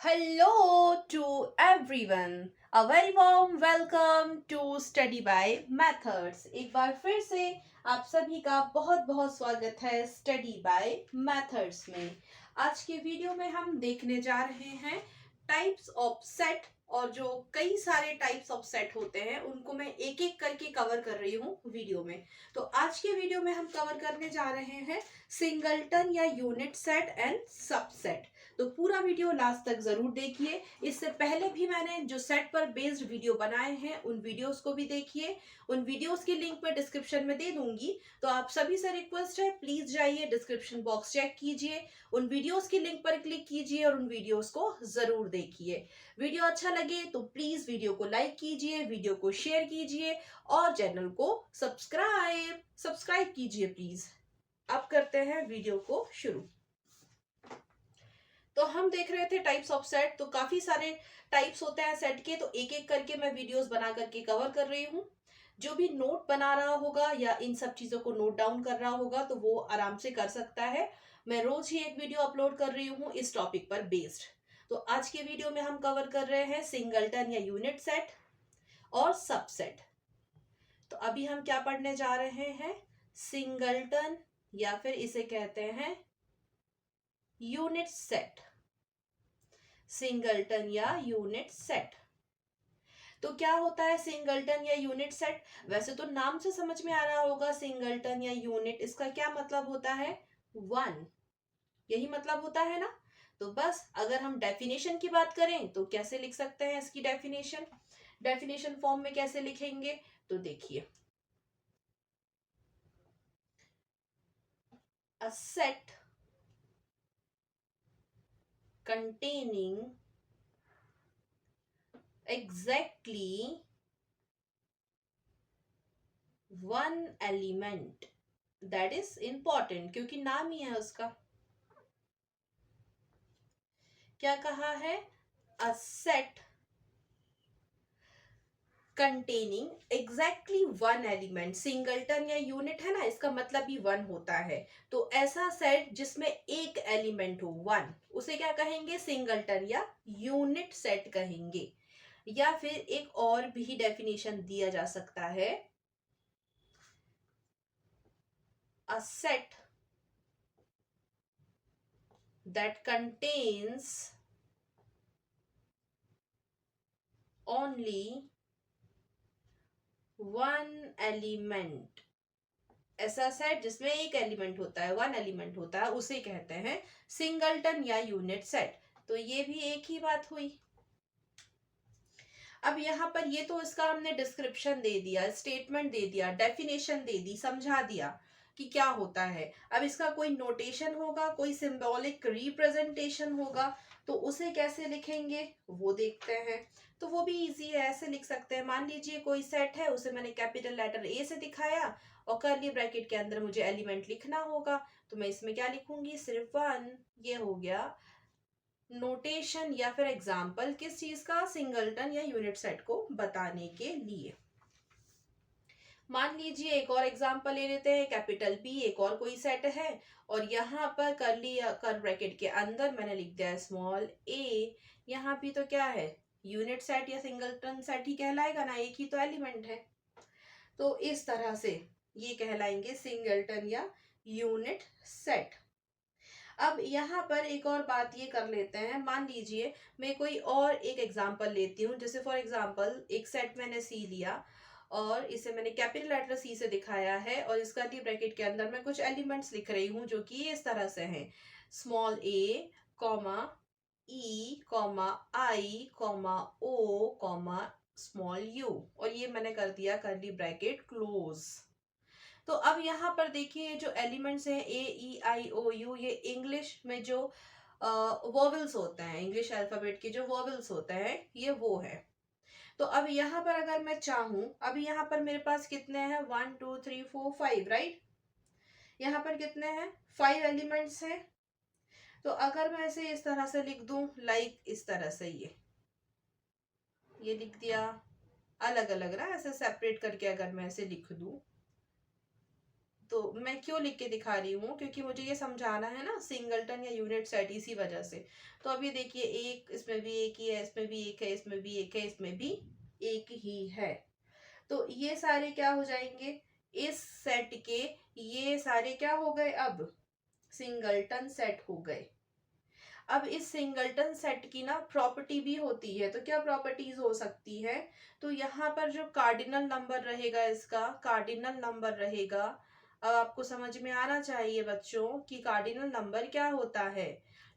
Hello to everyone. A very warm welcome to Study by Methods. एक बार फिर से आप सभी का बहुत बहुत स्वागत है Study by Methods में। आज के वीडियो में हम देखने जा रहे हैं टाइप्स ऑफ सेट और जो कई सारे टाइप्स ऑफ सेट होते हैं उनको मैं एक एक करके कवर कर रही हूँ वीडियो में। तो आज के वीडियो में हम कवर करने जा रहे हैं सिंगलटन या यूनिट सेट एंड सबसेट। तो पूरा वीडियो लास्ट तक जरूर देखिए। इससे पहले भी मैंने जो सेट पर बेस्ड वीडियो बनाए हैं उन वीडियोस को भी देखिए। उन वीडियोस की लिंक मैं डिस्क्रिप्शन में दे दूंगी। तो आप सभी से रिक्वेस्ट है, प्लीज जाइए डिस्क्रिप्शन बॉक्स चेक कीजिए, उन वीडियोस की लिंक पर क्लिक कीजिए और उन वीडियोस को जरूर देखिए। वीडियो अच्छा लगे तो प्लीज वीडियो को लाइक कीजिए, वीडियो को शेयर कीजिए और चैनल को सब्सक्राइब सब्सक्राइब कीजिए प्लीज। अब करते हैं वीडियो को शुरू। तो हम देख रहे थे टाइप्स ऑफ सेट। तो काफी सारे टाइप्स होते हैं सेट के, तो एक एक करके मैं वीडियोस बना करके कवर कर रही हूँ। जो भी नोट बना रहा होगा या इन सब चीजों को नोट डाउन कर रहा होगा तो वो आराम से कर सकता है। मैं रोज ही एक वीडियो अपलोड कर रही हूँ इस टॉपिक पर बेस्ड। तो आज के वीडियो में हम कवर कर रहे हैं सिंगलटन या यूनिट सेट और सबसेट। तो अभी हम क्या पढ़ने जा रहे हैं? सिंगलटन या फिर इसे कहते हैं यूनिट सेट। सिंगलटन या यूनिट सेट। तो क्या होता है सिंगलटन या यूनिट सेट? वैसे तो नाम से समझ में आ रहा होगा सिंगलटन या यूनिट, इसका क्या मतलब होता है? वन, यही मतलब होता है ना। तो बस अगर हम डेफिनेशन की बात करें तो कैसे लिख सकते हैं इसकी डेफिनेशन? डेफिनेशन फॉर्म में कैसे लिखेंगे? तो देखिए, a set containing exactly one element, that is important क्योंकि नाम ही है उसका। क्या कहा है? A set containing exactly one element. Singleton या यूनिट है ना, इसका मतलब ही वन होता है। तो ऐसा सेट जिसमें एक एलिमेंट हो, वन, उसे क्या कहेंगे? सिंगलटन या यूनिट सेट कहेंगे। या फिर एक और भी डेफिनेशन दिया जा सकता है, a set that contains only one element। ऐसा सेट जिसमें एक एलिमेंट होता है, वन एलिमेंट होता है, उसे कहते हैं सिंगलटन या यूनिट सेट। तो ये भी एक ही बात हुई। अब यहाँ पर ये तो इसका हमने डिस्क्रिप्शन दे दिया, स्टेटमेंट दे दिया, डेफिनेशन दे दी, समझा दिया कि क्या होता है। अब इसका कोई नोटेशन होगा, कोई सिंबॉलिक रिप्रेजेंटेशन होगा, तो उसे कैसे लिखेंगे वो देखते हैं। तो वो भी इजी है, ऐसे लिख सकते हैं। मान लीजिए कोई सेट है, उसे मैंने कैपिटल लेटर ए से दिखाया और कर्ली ब्रैकेट के अंदर मुझे एलिमेंट लिखना होगा, तो मैं इसमें क्या लिखूंगी? सिर्फ वन। ये हो गया नोटेशन या फिर एग्जाम्पल किस चीज का? सिंगलटन या यूनिट सेट को बताने के लिए। मान लीजिए एक और एग्जाम्पल ले लेते हैं, कैपिटल पी एक और कोई सेट है और यहाँ पर करली कर ब्रैकेट के अंदर मैंने लिख दिया स्मॉल ए। यहाँ भी तो क्या है? यूनिट सेट या सिंगलटन सेट ही कहलाएगा ना, एक ही तो एलिमेंट है। तो इस तरह से ये कहलाएंगे सिंगलटन या यूनिट सेट। अब यहाँ पर एक और बात ये कर लेते हैं। मान लीजिए मैं कोई और एक एग्जांपल लेती हूँ, जैसे फॉर एग्जांपल एक सेट मैंने सी लिया और इसे मैंने कैपिटल लेटर सी से दिखाया है और इस कर्ली ब्रैकेट के अंदर मैं कुछ एलिमेंट्स लिख रही हूँ जो कि इस तरह से हैं, small A comma E comma I comma O comma small U, और ये मैंने कर दिया कर्ली ब्रैकेट क्लोज। तो अब यहाँ पर देखिए जो एलिमेंट्स हैं ए ई आई ओ यू, ये इंग्लिश में जो वॉवेल्स होते हैं, इंग्लिश अल्फाबेट के जो वॉवेल्स होते हैं, ये वो है। तो अब यहाँ पर अगर मैं चाहूँ, अभी यहाँ पर मेरे पास कितने हैं? 1 2 3 4 5, राइट। यहाँ पर कितने हैं? 5 एलिमेंट्स हैं। तो अगर मैं इसे इस तरह से लिख दूं, लाइक इस तरह से, ये लिख दिया अलग अलग ना, ऐसे सेपरेट करके अगर मैं ऐसे लिख दूं, तो मैं क्यों लिख के दिखा रही हूँ, क्योंकि मुझे ये समझाना है ना सिंगलटन या यूनिट सेट, इसी वजह से। तो अब ये देखिए, एक इसमें भी एक ही है, इसमें भी एक है, इसमें भी एक है, इसमें भी एक ही है। तो ये सारे क्या हो जाएंगे, इस सेट के ये सारे क्या हो गए, अब सिंगलटन सेट हो गए। अब इस सिंगलटन सेट की ना प्रॉपर्टी भी होती है, तो क्या प्रॉपर्टीज हो सकती है, तो यहाँ पर जो कार्डिनल नंबर रहेगा, इसका कार्डिनल नंबर रहेगा। अब आपको समझ में आना चाहिए बच्चों कि कार्डिनल नंबर क्या होता है।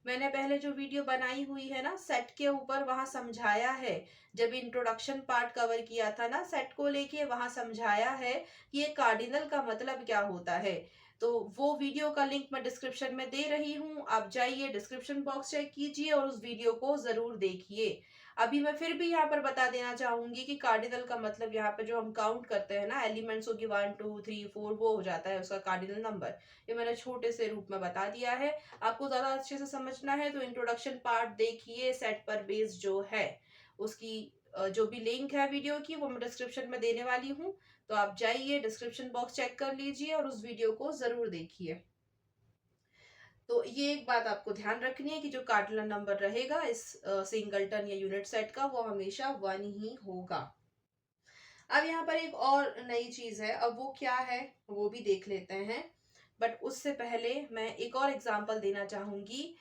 मैंने पहले जो वीडियो बनाई हुई है ना सेट के ऊपर, वहां समझाया है। जब इंट्रोडक्शन पार्ट कवर किया था ना सेट को लेके, वहां समझाया है कि ये कार्डिनल का मतलब क्या होता है। तो वो वीडियो का लिंक मैं डिस्क्रिप्शन में दे रही हूँ, आप जाइए डिस्क्रिप्शन बॉक्स चेक कीजिए और उस वीडियो को जरूर देखिए। अभी मैं फिर भी यहाँ पर बता देना चाहूंगी कि कार्डिनल का मतलब, यहाँ पे जो हम काउंट करते हैं ना एलिमेंट्स की 1 2 3 4, वो हो जाता है उसका कार्डिनल नंबर। ये मैंने छोटे से रूप में बता दिया है। आपको ज्यादा अच्छे से समझना है तो इंट्रोडक्शन पार्ट देखिए, सेट पर बेस्ड जो है उसकी जो भी लिंक है वीडियो की, वो मैं डिस्क्रिप्शन में देने वाली हूँ। तो आप जाइए डिस्क्रिप्शन बॉक्स चेक कर लीजिए और उस वीडियो को जरूर देखिए। तो ये एक बात आपको ध्यान रखनी है कि जो कार्डिनल नंबर रहेगा इस सिंगलटन या यूनिट सेट का, वो हमेशा 1 ही होगा। अब यहाँ पर एक और नई चीज है, अब वो क्या है वो भी देख लेते हैं। बट उससे पहले मैं एक और एग्जांपल देना चाहूंगी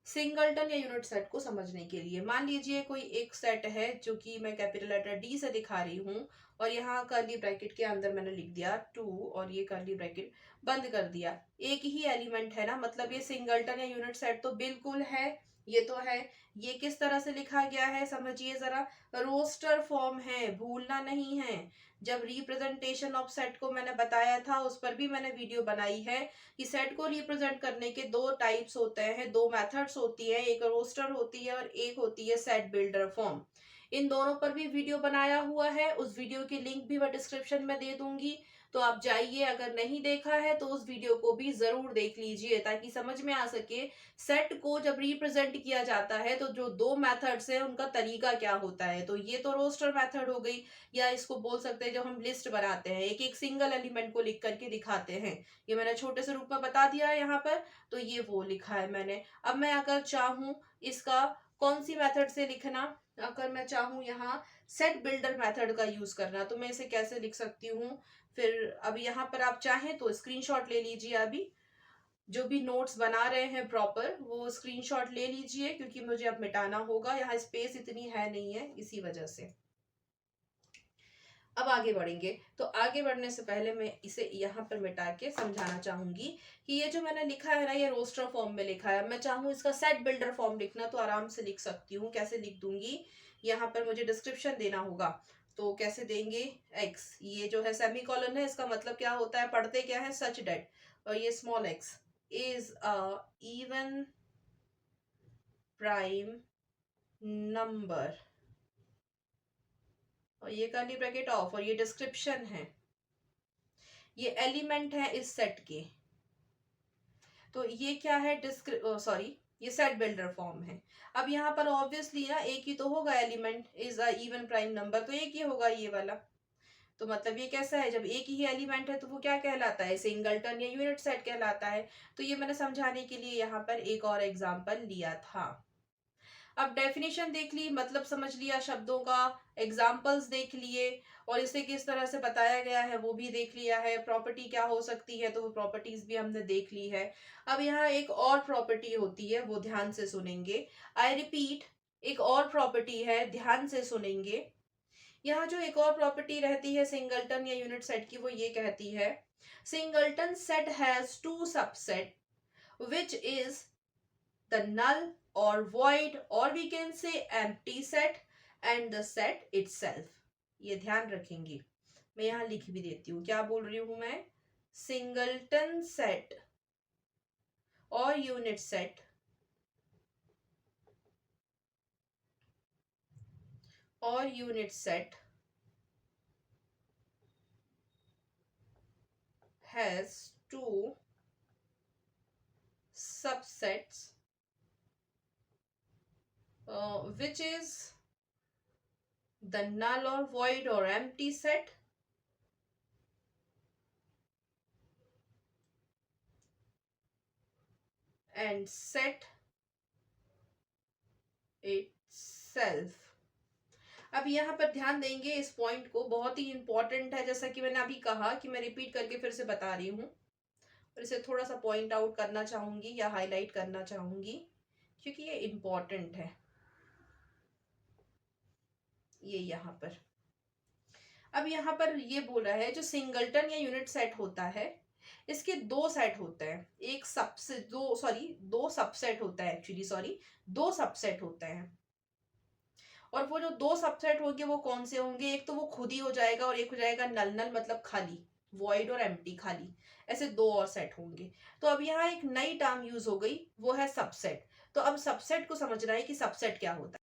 सिंगलटन या यूनिट सेट को समझने के लिए। मान लीजिए कोई एक सेट है जो कि मैं कैपिटल लेटर डी से दिखा रही हूँ, और यहाँ कर्ली ब्रैकेट के अंदर मैंने लिख दिया 2, और ये कर्ली ब्रैकेट बंद कर दिया। एक ही एलिमेंट है ना, मतलब ये सिंगलटन या यूनिट सेट तो बिल्कुल है, ये तो है। ये किस तरह से लिखा गया है समझिए जरा, रोस्टर फॉर्म है, भूलना नहीं है। जब रिप्रेजेंटेशन ऑफ सेट को मैंने बताया था, उस पर भी मैंने वीडियो बनाई है कि सेट को रिप्रेजेंट करने के दो टाइप्स होते हैं, दो मेथड्स होती है, एक रोस्टर होती है और एक होती है सेट बिल्डर फॉर्म। इन दोनों पर भी वीडियो बनाया हुआ है, उस वीडियो की लिंक भी मैं डिस्क्रिप्शन में दे दूंगी। तो आप जाइए, अगर नहीं देखा है तो उस वीडियो को भी जरूर देख लीजिए, ताकि समझ में आ सके सेट को जब रिप्रेजेंट किया जाता है तो जो दो मेथड्स है उनका तरीका क्या होता है। तो ये तो रोस्टर मेथड हो गई, या इसको बोल सकते हैं जब हम लिस्ट बनाते हैं, एक एक सिंगल एलिमेंट को लिख करके दिखाते हैं। ये मैंने छोटे से रूप में बता दिया है यहाँ पर, तो ये वो लिखा है मैंने। अब मैं अगर चाहूँ इसका कौन सी मेथड से लिखना, अगर मैं चाहूँ यहाँ सेट बिल्डर मेथड का यूज करना, तो मैं इसे कैसे लिख सकती हूँ। फिर अब यहाँ पर आप चाहें तो स्क्रीनशॉट ले लीजिए, अभी जो भी नोट्स बना रहे हैं प्रॉपर वो स्क्रीनशॉट ले लीजिए, क्योंकि मुझे अब मिटाना होगा, यहाँ स्पेस इतनी है नहीं है इसी वजह से। अब आगे बढ़ेंगे, तो आगे बढ़ने से पहले मैं इसे यहाँ पर मिटा के समझाना चाहूंगी कि ये जो मैंने लिखा है ना, ये रोस्टर फॉर्म में लिखा है। मैं चाहूँ इसका सेट बिल्डर फॉर्म लिखना तो आराम से लिख सकती हूँ। कैसे लिख दूंगी, यहाँ पर मुझे डिस्क्रिप्शन देना होगा, तो कैसे देंगे, एक्स, ये जो है सेमी कॉलन है, इसका मतलब क्या होता है, पढ़ते क्या है, सच डेट, और ये small x is a even prime number, और ये कर्ली ब्रैकेट ऑफ, और ये डिस्क्रिप्शन है, ये एलिमेंट है इस सेट के। तो ये क्या है, सॉरी, ये सेट बिल्डर फॉर्म है। अब यहाँ पर ऑब्वियसली ना एक ही तो होगा, element is a even prime number, तो एक ही होगा ये वाला। तो मतलब ये कैसा है, जब एक ही एलिमेंट है तो वो क्या कहलाता है, सिंगलटन या यूनिट सेट कहलाता है। तो ये मैंने समझाने के लिए यहाँ पर एक और एग्जांपल लिया था। अब डेफिनेशन देख ली, मतलब समझ लिया शब्दों का, एग्जाम्पल्स देख लिए, और इसे किस तरह से बताया गया है वो भी देख लिया है। प्रॉपर्टी क्या हो सकती है, तो वो प्रॉपर्टीज भी हमने देख ली है। अब यहाँ एक और प्रॉपर्टी होती है, वो ध्यान से सुनेंगे। आई रिपीट, एक और प्रॉपर्टी है, ध्यान से सुनेंगे। यहाँ जो एक और प्रॉपर्टी रहती है सिंगलटन या यूनिट सेट की, वो ये कहती है, singleton set has to subset which is the null or void or we can say empty set and the set itself। ये ध्यान रखेंगे, मैं यहाँ लिख भी देती हूँ, क्या बोल रही हूँ मैं, सिंगलटन सेट और unit set has two subsets which is the null or void or empty set and set itself। अब यहाँ पर ध्यान देंगे इस पॉइंट को, बहुत ही इंपॉर्टेंट है। जैसा कि मैंने अभी कहा कि मैं रिपीट करके फिर से बता रही हूँ, और इसे थोड़ा सा पॉइंट आउट करना चाहूंगी या हाईलाइट करना चाहूंगी, क्योंकि ये इंपॉर्टेंट है। ये यहाँ पर, अब यहाँ पर ये बोला है जो सिंगलटन या यूनिट सेट होता है, इसके दो सेट होते हैं। एक सबसे दो सबसेट होता है एक्चुअली, सॉरी, दो सबसेट होते हैं। और वो जो दो सबसेट होंगे वो कौन से होंगे? एक तो वो खुद ही हो जाएगा, और एक हो जाएगा नल नल, मतलब खाली, वॉइड और एम्प्टी, खाली। ऐसे दो और सेट होंगे। तो अब यहाँ एक नई टर्म यूज हो गई, वो है सबसेट। तो अब सबसेट को समझना है कि सबसेट क्या होता है।